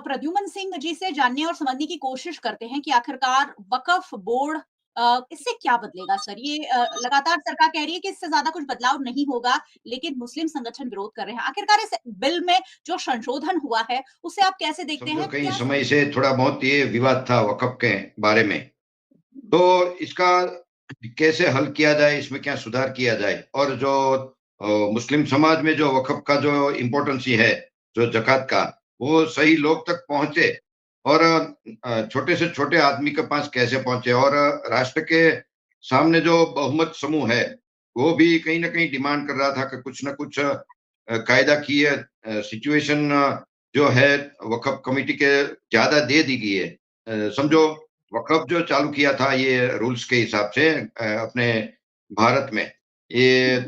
प्रद्युमन सिंह जी से जानने और समझने की कोशिश करते हैं कि आखिरकार वक़्फ़ बोर्ड इससे क्या बदलेगा सर? ये लगातार सरकार कह रही है कि इससे ज़्यादा कुछ बदलाव नहीं होगा, लेकिन मुस्लिम संगठन विरोध कर रहे हैं। आखिरकार इस बिल में जो संशोधन हुआ है, उसे आप कैसे देखते समझो हैं? कई क्या समय से थोड़ा बहुत ये विवाद था वक़्फ़ के बारे में। तो इसका कैसे हल किया जाए, इसमें क्या सुधार किया जाए और जो मुस्लिम समाज में जो वक़्फ़ का जो इम्पोर्टेंस है, जो ज़कात का, वो सही लोग तक पहुँचे और छोटे से छोटे आदमी के पास कैसे पहुँचे और राष्ट्र के सामने जो बहुमत समूह है, वो भी कहीं न कहीं डिमांड कर रहा था कि कुछ न कुछ कायदा की सिचुएशन जो है वक़्फ़ कमिटी के ज़्यादा दे दी गई है। समझो वक़्फ़ जो चालू किया था ये रूल्स के हिसाब से अपने भारत में ये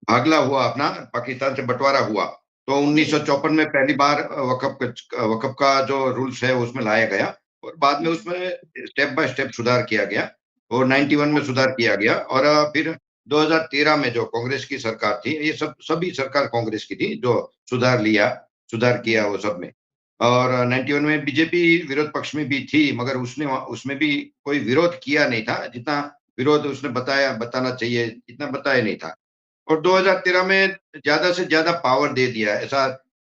भागला हुआ अपना पाकिस्तान से बँटवारा हुआ। तो जी। 1954 में पहली बार वक़्फ़ का जो रूल्स है उसमें लाया गया और बाद में हुँ, उसमें स्टेप बाय स्टेप सुधार किया गया और 91 में सुधार किया गया और फिर 2013 में जो कांग्रेस की सरकार थी, ये सभी सरकार कांग्रेस की थी जो सुधार हुँ, किया वो सब में। और 91 में बीजेपी विरोध पक्ष में भी थी, मगर उसमें भी कोई विरोध किया नहीं था, जितना विरोध उसने बताना चाहिए, इतना बताया नहीं था। और हुँ, 2013 में ज़्यादा से ज़्यादा पावर दे दिया, ऐसा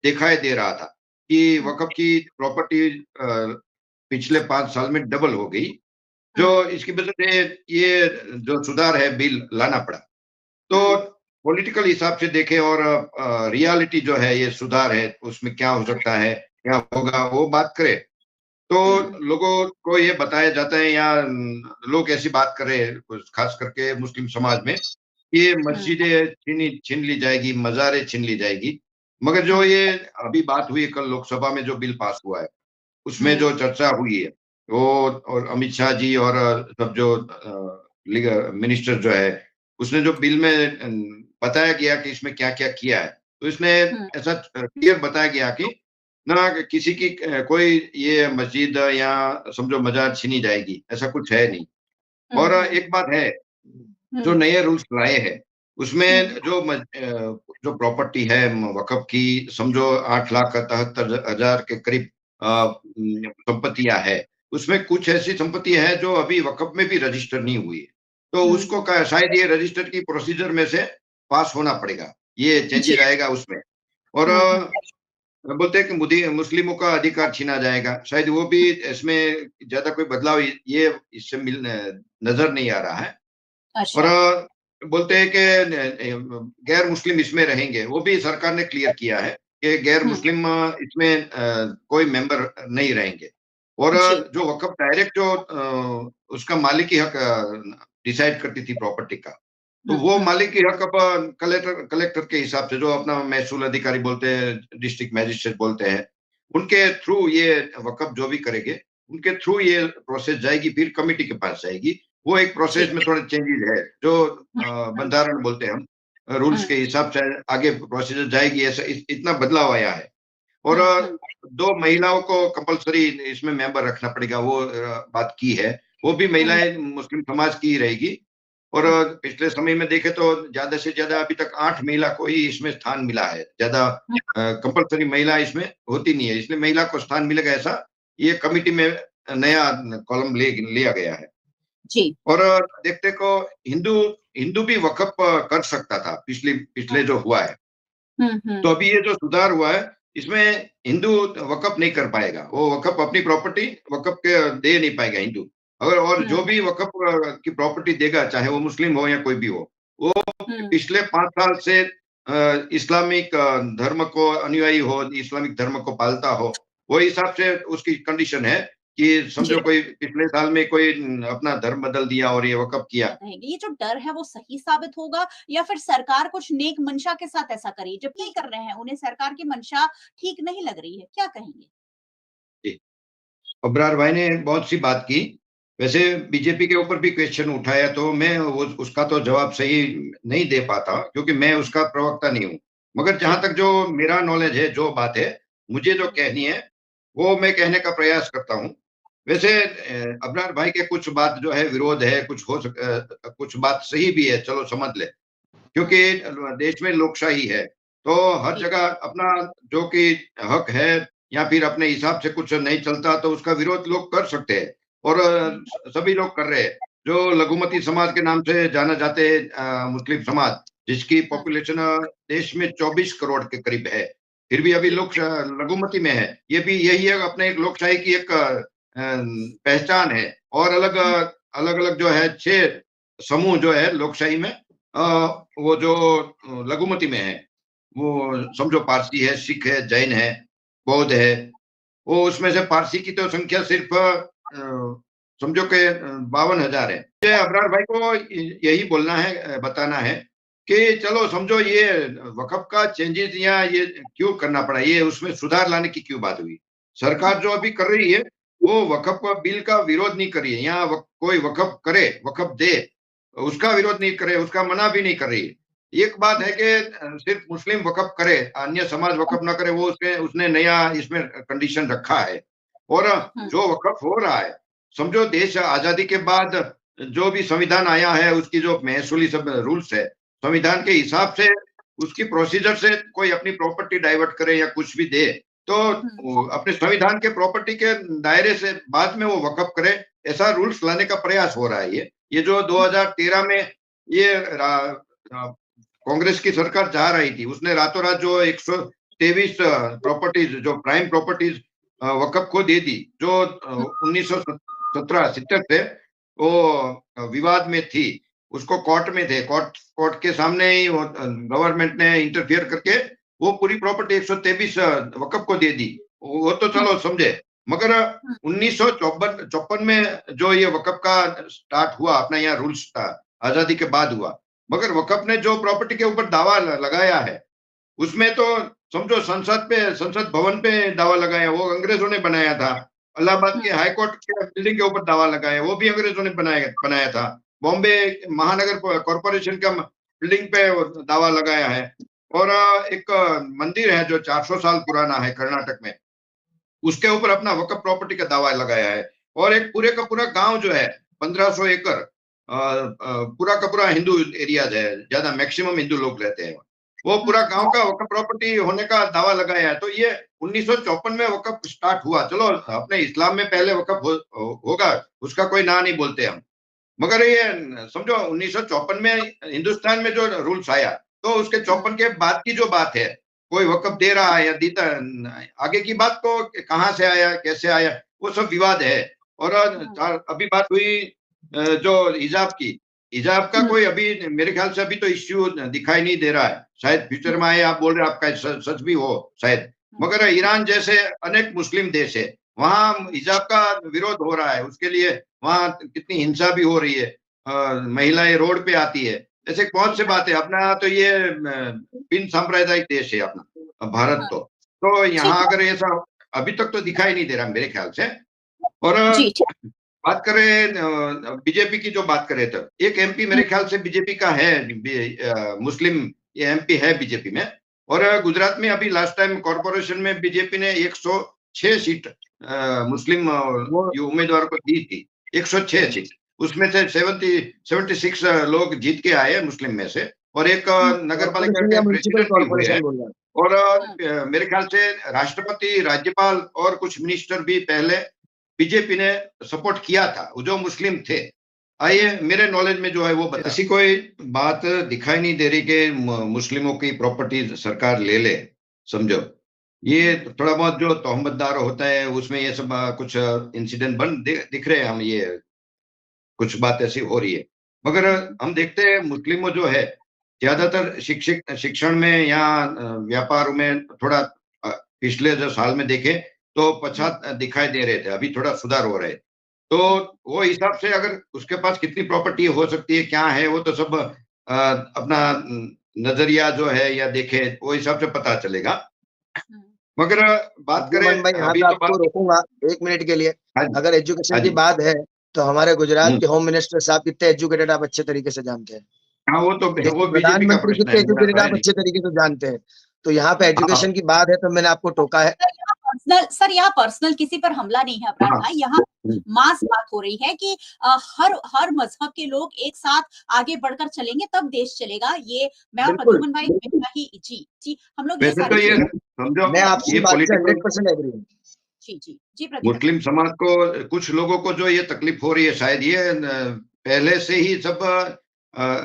दिखाई दे रहा था कि हुँ, वक़्फ़ की प्रॉपर्टी पिछले 5 साल में डबल हो गई, हुँ, जो इसकी वजह से ये जो सुधार है बिल लाना पड़ा। तो हुँ, पॉलिटिकल हिसाब से देखें और रियलिटी जो है ये सुधार है, उसमें क्या हो सकता है, क्या होगा वो बात करें, हुँ, तो लोगों को ये बताया जाता है या लोग ऐसी बात कर रहे हैं, कुछ खास करके मुस्लिम समाज में, कि ये हुँ, मस्जिदें छीन ली जाएगी, मज़ारें छीन ली जाएगी। मगर जो हुँ, ये अभी बात हुई कल लोकसभा में जो बिल पास हुआ है, उसमें हुँ, जो चर्चा हुई है, वो और अमित शाह जी और सब जो मिनिस्टर जो है, उसने जो बिल में बताया गया कि इसमें क्या-क्या किया है। तो इसमें हुँ, ऐसा क्लियर बताया गया कि ना किसी की कोई ये मस्जिद या समझो मजार छीनी जाएगी, ऐसा कुछ है नहीं। हुँ, और हुँ, एक बात है, जो हुँ, नए रूल्स लाए हैं, हुँ, उसमें जो प्रॉपर्टी है वक़्फ़ की समझो 8,73,000 के करीब संपत्तियाँ है। उसमें कुछ ऐसी संपत्ति है जो अभी वक़्फ़ में भी रजिस्टर नहीं हुई है। तो हुँ, उसको क शायद ये रजिस्टर की प्रोसीजर में से पास होना पड़ेगा। ये जी। चेंजेज़ आएगा उसमें। और हुँ, हुँ, बोलते हैं कि मुस्लिमों का अधिकार छीना जाएगा। शायद वो भी इसमें ज़्यादा कोई बदलाव ये इससे नज़र नहीं आ रहा है। और अच्छा। बोलते हैं कि गैर मुस्लिम इसमें रहेंगे, वो भी सरकार ने क्लियर किया है कि गैर हुँ, मुस्लिम इसमें कोई मेंबर नहीं रहेंगे। और जी। जो वक़्फ़ डायरेक्ट जो उसका मालिकी हक डिसाइड करती थी प्रॉपर्टी का, तो हुँ, वो हुँ, मालिकी हक अब कलेक्टर के हिसाब से जो अपना महसूल अधिकारी बोलते हैं, डिस्ट्रिक्ट मजिस्ट्रेट बोलते हैं, उनके थ्रू ये वक़्फ़ जो भी करेंगे, उनके थ्रू ये प्रोसेस जाएगी, फिर कमिटी के पास जाएगी। वो एक प्रोसेस जी। में थोड़े चेंजेस है, जो हुँ, हुँ, बंधारण बोलते हैं हम, रूल्स हुँ, के हिसाब से आगे प्रोसीजर जाएगी, ऐसा इतना बदलाव आया है। और हुँ, हुँ, 2 महिलाओं को कंपल्सरी इसमें मेंबर रखना पड़ेगा, वो बात की है। वो भी हुँ, महिलाएँ मुस्लिम समाज की ही रहेगी और हुँ, पिछले समय में देखें तो ज़्यादा से ज़्यादा अभी तक 8 महिला को ही इसमें स्थान मिला है। ज़्यादा हुँ, कंपल्सरी महिला इसमें होती नहीं है, इसलिए महिला को स्थान मिलेगा ऐसा ये कमिटी में नया कॉलम लिया गया है। जी। और देखते को हिंदू हिंदू भी वक़्फ़ कर सकता था, पिछले जो हुआ है। हुँ, हुँ, तो अभी ये जो सुधार हुआ है, इसमें हिंदू वक़्फ़ नहीं कर पाएगा। वो वक़्फ़ अपनी प्रॉपर्टी वक़्फ़ के दे नहीं पाएगा हिंदू। अगर और हुँ, जो भी वक़्फ़ की प्रॉपर्टी देगा, चाहे वो मुस्लिम हो या कोई भी हो, वो हुँ, पिछले 5 साल से इस्लामिक धर्म को अनुयायी हो, इस्लामिक धर्म को पालता हो, वो हिसाब से उसकी कंडीशन है कि जी। समझो कोई पिछले साल में कोई अपना धर्म बदल दिया और ये वक़्फ़ किया, रहेंगे। ये जो डर है वो सही साबित होगा या फिर सरकार कुछ नेक मंशा के साथ ऐसा करे? जब नहीं कर रहे हैं, उन्हें सरकार की मंशा ठीक नहीं लग रही है, क्या कहेंगे? जी। अब्रार भाई ने बहुत सी बात की। वैसे बीजेपी के ऊपर भी क्वेश्चन उठाया तो मैं वो उसका तो जवाब सही नहीं दे पाता क्योंकि मैं उसका प्रवक्ता नहीं हूँ। मगर जी। जहाँ तक जो मेरा नॉलेज है, जो बात है, मुझे जो हुँ, कहनी है, वो मैं कहने का प्रयास करता हूँ। वैसे अब्रार भाई के कुछ बात जो है विरोध है, कुछ बात सही भी है, चलो समझ लें। हुँ, क्योंकि देश में लोकशाही है। तो हर जी। जगह अपना जो कि हक है या फिर अपने हिसाब से कुछ नहीं चलता तो उसका विरोध लोग कर सकते हैं, और सभी लोग कर रहे हैं। जो लघुमती समाज के नाम से जाना जाते हैं, मुस्लिम समाज, जिसकी हाँ, पॉपुलेशन देश में 24 करोड़ के करीब है, फिर भी अभी जी। लोग लघुमती में है। ये भी यही है अपने एक लोकशाही की एक पहचान है। और अलग हुँ, अलग अलग जो है 6 समूह जो है लोकशाही में, वो जो लघुमती में है, वो समझो पारसी है, सिख है, जैन है, बौद्ध है। वो उसमें से पारसी की तो संख्या सिर्फ समझो कि 52,000 है। मुझे अबरार भाई को यही बोलना है, बताना है कि चलो समझो ये वक़्फ़ का चेंजेस या ये क्यों करना पड़ा, ये उसमें सुधार लाने की क्यों बात हुई। सरकार जो अभी कर रही है, वो वक़्फ़ का बिल का विरोध नहीं कर रही है, या कोई वक़्फ़ करे, वक़्फ़ दे, उसका विरोध नहीं करे, उसका मना भी नहीं कर रही है। एक बात है कि सिर्फ मुस्लिम वक़्फ़ करे, अन्य समाज वक़्फ़ ना करे, वो उसने नया इसमें कंडीशन रखा है। और हुँ, जो वक़्फ़ हो रहा है, समझो देश आज़ादी के बाद जो भी संविधान आया है, उसकी जो महसूली सब रूल्स है, संविधान के हिसाब से उसकी प्रोसीजर से कोई अपनी प्रॉपर्टी डाइवर्ट करे या कुछ भी दे, तो हुँ, वो अपने संविधान के प्रॉपर्टी के दायरे से बाद में वो वक़्फ़ करे, ऐसा रूल्स लाने का प्रयास हो रहा है ये। ये जो 2013 में ये कांग्रेस की सरकार जा रही थी, उसने रातों-रात जो 123 प्रॉपर्टीज़ जो प्राइम प्रॉपर्टीज़ वक़्फ़ को दे दी, जो हुँ, 1970 से वो विवाद में थी, उसको कोर्ट में थे, कोर्ट कोर्ट के सामने ही वो गवर्नमेंट ने इंटरफियर करके वो पूरी प्रॉपर्टी 123 वक़्फ़ को दे दी। वो तो हुँ, चलो समझे, मगर हुँ, 1954 में जो ये वक़्फ़ का स्टार्ट हुआ, अपना यहाँ रूल्स था, आज़ादी के बाद हुआ। मगर वक़्फ़ ने जो प्रॉपर्टी के ऊपर दावा लगाया है, उसमें तो समझो संसद भवन पे दावा लगाया, वो अंग्रेजों ने बनाया था। इलाहाबाद हुँ, के हाई कोर्ट के बिल्डिंग के ऊपर दावा लगाया, वो भी अंग्रेजों ने बनाया बनाया था। बॉम्बे महानगर कॉर्पोरेशन का बिल्डिंग पे वो दावा लगाया है। और एक मंदिर है जो 400 साल पुराना है कर्नाटक में, उसके ऊपर अपना वक़्फ़ प्रॉपर्टी का दावा लगाया है। और एक पूरे का पूरा गाँव जो है 1500 एकड़, पूरा का पूरा हिंदू एरियाज़ है, ज़्यादा मैक्सिमम हिंदू लोग रहते हैं। वो हुँ, पूरा गाँव का वक़्फ़ प्रॉपर्टी होने का दावा लगाया है। तो ये 1954 में वक़्फ़ स्टार्ट हुआ। चलो अपने इस्लाम में पहले वक़्फ़ होगा, उसका कोई ना नहीं बोलते हम। मगर ये समझो 1954 में हिंदुस्तान में जो रूल्स आया, तो उसके हुँ, 54 के बाद की जो बात है, कोई वक़्फ़ दे रहा है या देता, आगे की बात तो कहाँ से आया, कैसे आया, वो सब विवाद है। और हुँ, अभी बात हुई जो हिजाब की, हिजाब का हुँ, कोई अभी मेरे ख्याल से अभी तो इश्यू दिखाई नहीं दे रहा है। शायद फ्यूचर में आए, आप बोल रहे हैं आपका सच भी हो शायद। हुँ, मगर ईरान जैसे अनेक मुस्लिम देश है, वहाँ हिजाब का विरोध हो रहा है, उसके लिए वहाँ कितनी हिंसा भी हो रही है। महिलाएँ रोड पे आती है। ऐसे बहुत जी, से बात है। अपना तो ये बिन सांप्रदायिक देश है अपना, भारत हाँ, तो। तो ठीक यहाँ है। अगर ऐसा अभी तक तो दिखाई नहीं दे रहा मेरे ख्याल से। और जी, ठीक। बात करें बीजेपी की, जो बात करें, तो एक एमपी हुँ, मेरे ख्याल से बीजेपी का है, मुस्लिम ये एमपी है बीजेपी में। और गुजरात में अभी लास्ट टाइम कॉर्पोरेशन में बीजेपी ने 106 सीट मुस्लिम वो ये उम्मीदवार को दी थी, 106 सीट। उसमें से 76 लोग जीत के आए हैं मुस्लिम में से, और एक हुँ, नगर पालिका कॉर्पोरेशन के या म्युनिसिपल प्रेसिडेंट भी हुए हैं। कॉर्पोरेशन बोल रहा है। और हुँ, मेरे ख्याल से राष्ट्रपति, राज्यपाल और कुछ मिनिस्टर भी पहले बीजेपी ने सपोर्ट किया था, वो जो मुस्लिम थे। आइए हुँ, मेरे नॉलेज में जो है वो बता, ऐसी कोई बात दिखाई नहीं दे रही कि मुस्लिमों की प्रॉपर्टीज सरकार ले ले, समझो। ये हुँ, थोड़ा बहुत जो तोहमतदार होता है उसमें ये सब कुछ इंसिडेंट दिख रहे हैं हम, ये कुछ बात ऐसी हो रही है। मगर हुँ, हम देखते हैं मुस्लिमों जो है ज्यादातर शिक्षण में या व्यापार में थोड़ा पिछले जो साल में देखे तो हुँ, पछात दिखाई दे रहे थे, अभी थोड़ा सुधार हो रहा है। तो हुँ, वो हिसाब से अगर उसके पास कितनी प्रॉपर्टी हो सकती है, क्या है, वो तो सब अपना नजरिया जो है या देखे वो हिसाब से पता चलेगा। हुँ, मगर बात जी करें मन भाई, यहाँ अभी पे तो आपको बात। रोकूंगा 1 मिनट के लिए। हाँ जी। अगर एजुकेशन हाँ की जी। बात है, तो हमारे गुजरात हम्म। के होम मिनिस्टर साहब कितने एजुकेटेड आप अच्छे तरीके से जानते हैं। हाँ, देश वो के बीजेपी का प्रधानमंत्री प्रश्न है, कितने मेरा एजुकेटेड तो है आप नहीं। अच्छे तरीके से जानते हैं। तो यहाँ पे हुँ, हाँ। एजुकेशन की बात है तो मैंने आपको टोका है। पर्सनल सर, यहाँ पर्सनल किसी पर हमला नहीं है अब्रार हाँ। भाई, यहाँ मास बात हो रही है कि हर मजहब के लोग एक साथ आगे बढ़कर चलेंगे तब देश चलेगा। ये मैं और बिल्कुल। प्रद्युमन भाई हमेशा ही जी हम लोग ये वैसे सारी तो ये चीजें समझो मैं आपकी ये बात से पॉलिटिकल 100% एग्री हूँ। जी प्रद्युमन। मुस्लिम समाज को कुछ लोगों को जो ये तकलीफ हो रही है, शायद ये पहले से ही सब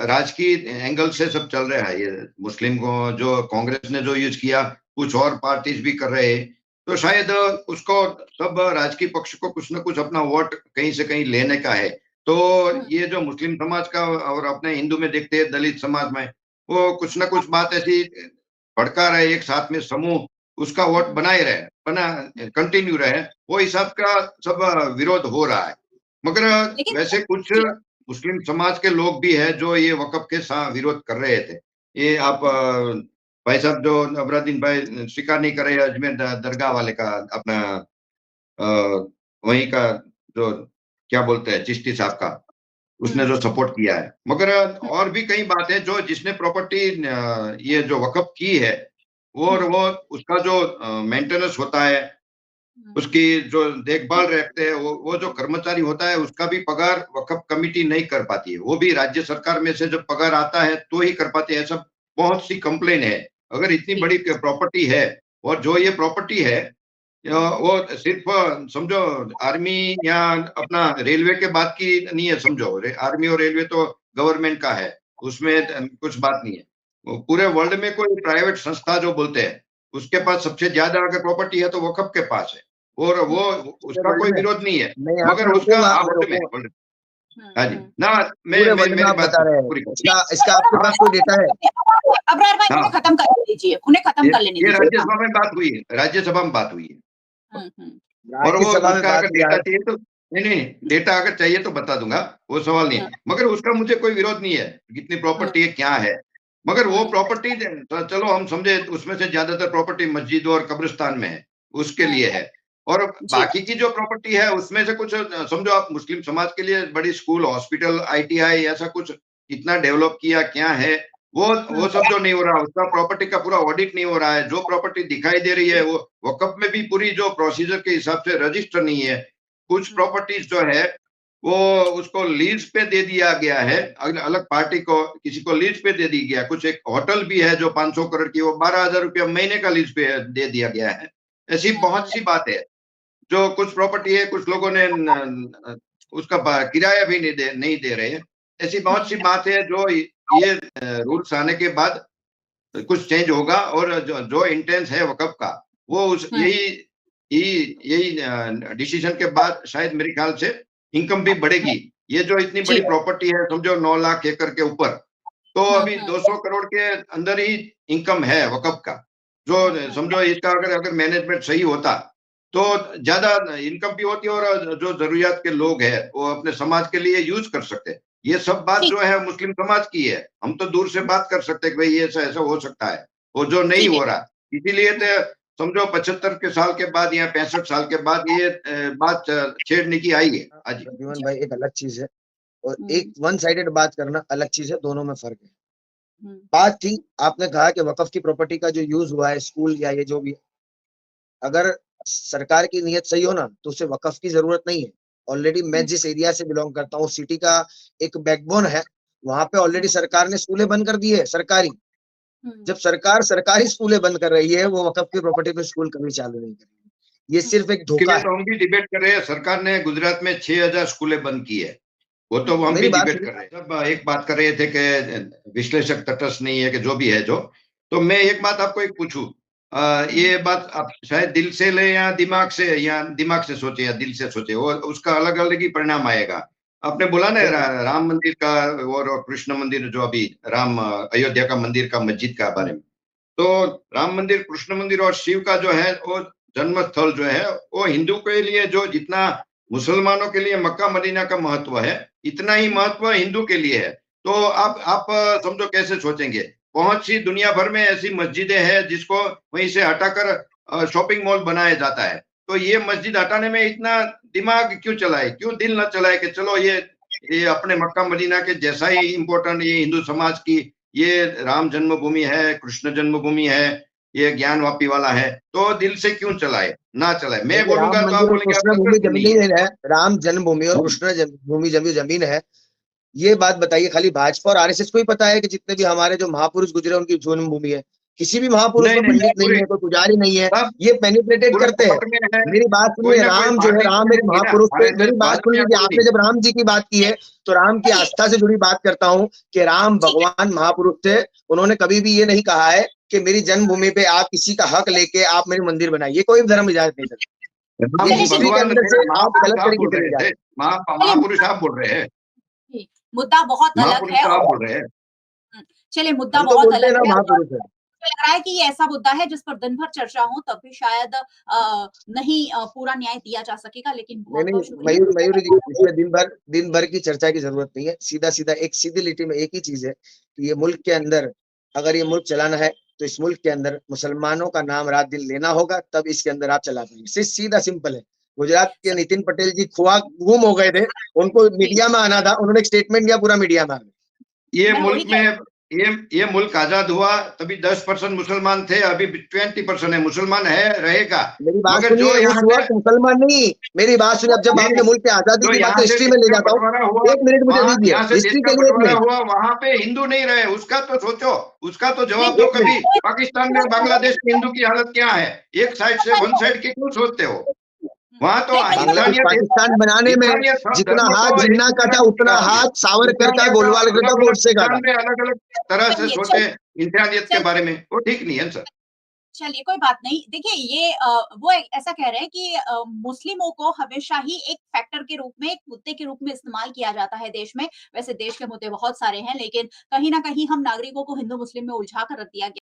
राजकीय एंगल से सब चल रहा है। ये मुस्लिम को जो कांग्रेस ने जो यूज किया, कुछ और पार्टीज भी कर रहे हैं, तो शायद उसको सब राजकीय पक्ष को कुछ न कुछ अपना वोट कहीं से कहीं लेने का है। तो ये जो मुस्लिम समाज का और अपने हिंदू में देखते हैं दलित समाज में, वो कुछ न कुछ बात ऐसी भड़का रहे, एक साथ में समूह उसका वोट बनाए रहे, बना कंटिन्यू रहे, वो हिसाब का सब विरोध हो रहा है। मगर लेकिन वैसे कुछ मुस्लिम समाज के लोग भी हैं जो ये वक़्फ़ के साथ विरोध कर रहे थे। ये आप भाई साहब जो अबरादीन भाई स्वीकार नहीं कर रहे अजमेर दरगाह वाले का अपना वहीं का जो क्या बोलते हैं चिश्ती साहब का, उसने जो सपोर्ट किया है। मगर और भी कई बातें जो जिसने प्रॉपर्टी ये जो वक़्फ़ की है, और वो उसका जो मेंटेनेंस होता है, उसकी जो देखभाल रखते हैं, वो जो कर्मचारी होता है उसका भी पगार वक़्फ़ कमेटी नहीं कर पाती है। वो भी राज्य सरकार में से जब पगार आता है तो ही कर पाते हैं। ऐसा बहुत सी कंप्लेन है। अगर इतनी बड़ी प्रॉपर्टी है और जो ये प्रॉपर्टी है वो सिर्फ समझो आर्मी या अपना रेलवे के बात की नहीं है, समझो आर्मी और रेलवे तो गवर्नमेंट का है, उसमें कुछ बात नहीं है। वो पूरे वर्ल्ड में कोई प्राइवेट संस्था जो बोलते हैं उसके पास सबसे ज्यादा अगर प्रॉपर्टी है तो वक़्फ़ के पास है, और वो उसका वर्ल्ड कोई में विरोध नहीं है। मैं यहाँ मगर पे उसका रोकूंगा, मैं वर्ल्ड में रोकूंगा। वर्ल्ड हाँ जी, ना पूरे मैं वर्ल्ड में मेरी आप बात बता रहे हैं, पूरी इसका आपके पास कोई डेटा है? अब्रार भाई हाँ। उन्हें खत्म कर दीजिए, उन्हें खत्म कर लेने ये दीजिए। राज्यसभा में बात हुई है, राज्यसभा में बात हुई है। और वो राज्यसभा में उसका बात अगर हुई डेटा है। चाहिए तो नहीं, डेटा अगर चाहिए तो बता दूँगा, वो सवाल नहीं है। मगर उसका मुझे कोई विरोध नहीं है, कितनी प्रॉपर्टी है, क्या है। मगर वो प्रॉपर्टी चलो हम समझे उसमें से ज्यादातर प्रॉपर्टी मस्जिद और कब्रिस्तान में है, उसके लिए है। और बाकी की जो प्रॉपर्टी है उसमें से कुछ समझो आप मुस्लिम समाज के लिए बड़ी स्कूल, हॉस्पिटल, आईटीआई ऐसा कुछ इतना डेवलप किया क्या है, वो सब जो नहीं हो रहा, उसका प्रॉपर्टी का पूरा ऑडिट नहीं हो रहा है। जो प्रॉपर्टी दिखाई दे रही है वो वक़्फ़ में भी पूरी जो प्रोसीजर के हिसाब से रजिस्टर नहीं है। कुछ प्रॉपर्टीज जो है वो उसको लीज पे दे दिया गया है, अलग पार्टी को, किसी को लीज पे दे दी गया। कुछ एक होटल भी है जो 500 करोड़ की, वो 12,000 रुपया महीने का लीज पे दे दिया गया है। ऐसी बहुत सी बातें हैं। जो कुछ प्रॉपर्टी है कुछ लोगों ने उसका किराया भी नहीं दे रहे हैं। ऐसी बहुत सी बात है जो ये रूल्स आने के बाद कुछ चेंज होगा, और जो इंटेंस है वक़्फ़ का वो उस यही डिसीजन के बाद शायद मेरे ख्याल से इनकम भी बढ़ेगी। ये जो इतनी बड़ी प्रॉपर्टी है समझो 9 लाख एकड़ के ऊपर, तो अभी 200 करोड़ के अंदर ही इनकम है वक़्फ़ का। जो समझो इसका अगर मैनेजमेंट सही होता तो ज्यादा इनकम भी होती और जो जरूरियात के लोग हैं वो अपने समाज के लिए यूज कर सकते हैं। ये सब बात जो है मुस्लिम समाज की है, हम तो दूर से बात कर सकते हैं कि भाई ये ऐसा ऐसा हो सकता है, वो जो नहीं हो रहा। इसीलिए तो समझो 75 के साल के बाद या 65 साल के बाद ये बात छेड़ने की आई है। आज प्रद्युमन भाई एक अलग चीज है और एक वन साइडेड बात करना अलग चीज है, दोनों में फर्क है। बात थी, आपने कहा कि वक़्फ़ की प्रॉपर्टी का जो यूज हुआ है स्कूल या ये जो भी, अगर सरकार की नीयत सही हो ना तो उसे वक़्फ़ की जरूरत नहीं है। ऑलरेडी मैं जिस एरिया से बिलोंग करता हूँ, सिटी का एक बैकबोन है, वहां पे ऑलरेडी सरकार ने स्कूलें बंद कर दी है सरकारी। जब सरकार सरकारी स्कूलें बंद कर रही है, वो वक़्फ़ की प्रॉपर्टी पे स्कूल कभी चालू नहीं करेगी। ये सिर्फ एक धोखा है। तो हम भी डिबेट कर रहे हैं, सरकार ने गुजरात में 6000 स्कूलें बंद की है, वो तो हम मेरी भी बात डिबेट कर रहे हैं। सब एक बात कर रहे थे कि विश्लेषक तटस्थ नहीं है कि जो भी है जो, तो मैं एक बात आपको एक पूछूं, ये बात आप शायद दिल से ले या दिमाग से सोचे या दिल से सोचे, वो उसका अलग अलग ही परिणाम आएगा। आपने बोला ना राम मंदिर का और कृष्ण मंदिर, जो अभी राम अयोध्या का मंदिर का मस्जिद का बारे में, तो राम मंदिर, कृष्ण मंदिर और शिव का जो है वो जन्म स्थल जो है वो हिंदू के लिए जो जितना मुसलमानों के लिए मक्का मदीना का महत्व है, इतना ही महत्व हिंदू के लिए है। तो आप समझो कैसे सोचेंगे। बहुत सी दुनिया भर में ऐसी मस्जिदें हैं जिसको वहीं से हटाकर शॉपिंग मॉल बनाया जाता है। तो ये मस्जिद हटाने में इतना दिमाग क्यों चलाए, क्यों दिल न चलाए कि चलो ये अपने मक्का मदीना के जैसा ही इम्पोर्टेंट ये हिंदू समाज की ये राम जन्मभूमि है, कृष्ण जन्मभूमि है, ये ज्ञानवापी वाला है, तो दिल से क्यों चलाए, ना चलाए। मैं राम बोलूंगा तो आप मंदिर और बोलेंगे कृष्ण आपका भूमि गलती नहीं जमीन है, राम जन्मभूमि और कृष्ण भूमि जमीन है। ये बात बताइए, खाली भाजपा और आरएसएस को ही पता है कि जितने भी हमारे जो महापुरुष गुजरे उनकी जन्मभूमि है? किसी भी महापुरुष नहीं में नहीं पंडित नहीं पूरे है, कोई पुजारी नहीं है, सब ये मैनिपुलेटेड पूरे करते हैं। कोर्ट में है, मेरी बात कोई सुनिए, ना कोई राम जो है, पार्टी राम एक करेगी ना, महापुरुष थे। मेरी आरएसएस बात सुन भाजपा लीजिए, कोई आपने जब राम जी की बात की है तो राम की आस्था से जुड़ी बात करता हूँ कि राम ठीक है। भगवान महापुरुष थे। उन्होंने कभी भी ये नहीं कहा है कि मेरी जन्मभूमि पे आप किसी का हक लेके आप मेरे मंदिर बनाइए, कोई भी धर्म इजाजत नहीं करता। ये चलिए, हिस्ट्री के भगवान अंदर से आप महापुरुष गलत आप तरीके बोल से ले रहे जा थे, रहे चलिए महापुरुष आप बोल रहे हैं, मुद्दा बहुत अलग महापुरुष है तो आप और बोल रहे हैं। चलिए मुद्दा हैं। हम तो बहुत बोलते हैं अलग ना है और महापुरुष है। मुझे लग रहा है कि ये ऐसा मुद्दा है जिस पर दिन भर चर्चा हो तब भी शायद नहीं पूरा न्याय दिया जा सकेगा, लेकिन नहीं नहीं, बहुत-बहुत शुक्रिया। मयूर जी, इसमें दिन भर की चर्चा की जरूरत नहीं है। सीधा सीधा एक सीधी लिटी में एक ही चीज है कि ये मुल्क के अंदर, अगर ये मुल्क चलाना है तो इस मुल्क के अंदर मुसलमानों का नाम रात दिन लेना होगा, तब इसके अंदर आप चला पाएंगे। सीधा सिंपल है। गुजरात के नितिन पटेल जी खुआ गुम हो गए थे, उनको जी, मीडिया में आना था, उन्होंने एक स्टेटमेंट दिया, पूरा मीडिया में आ गया। ये मैं वही मुल्क कह में ये मुल्क आजाद हुआ तभी 10% मुसलमान थे, अभी 20% है, मुसलमान है रहेगा। मेरी बात मगर सुनिए, जो उस यहाँ से वक्त मुसलमान नहीं, मेरी बात सुनिए। अब जब आपने मुल्क की आजादी जो की बात यहाँ तो से हिस्ट्री में देश ले का जाता हूँ। बंटवारा हुआ, एक मिनट मुझे वहां दीजिए, यहाँ से देश हिस्ट्री का के लिए एक बंटवारा मिनट, हुआ, वहां पे हिंदू नहीं रहे, उसका तो सोचो, उसका तो जवाब दो देखिए, एक कभी। मिनट। पाकिस्तान में बांग्लादेश के हिंदू की हालत क्या है, एक साइड से वन साइड की क्यों सोचते हो? वहां तो नहीं मयूर बांग्लादेश जी पाकिस्तान बनाने में इंसानियत, सब जितना धर्म हाथ को एक जिन्ना ही का तरह था, से उतना दिखा दिए। हाथ सावरकर का, इंसानियत का गोलवाल का, अलग अलग गोडसे का था। इंसान में अलग अलग तरह से चलिए, सोचे इंसानियत के चल बारे में, वो ठीक नहीं है सर। चलिए कोई बात नहीं। देखिए ये वो ऐसा कह रहे हैं कि मुस्लिमों को हमेशा ही एक फैक्टर के रूप में, एक मुद्दे के रूप में इस्तेमाल किया जाता है देश में। वैसे देश के मुद्दे बहुत सारे हैं, लेकिन कहीं न कहीं हम नागरिकों को हिंदू-मुस्लिम में उलझा कर रख दिया गया।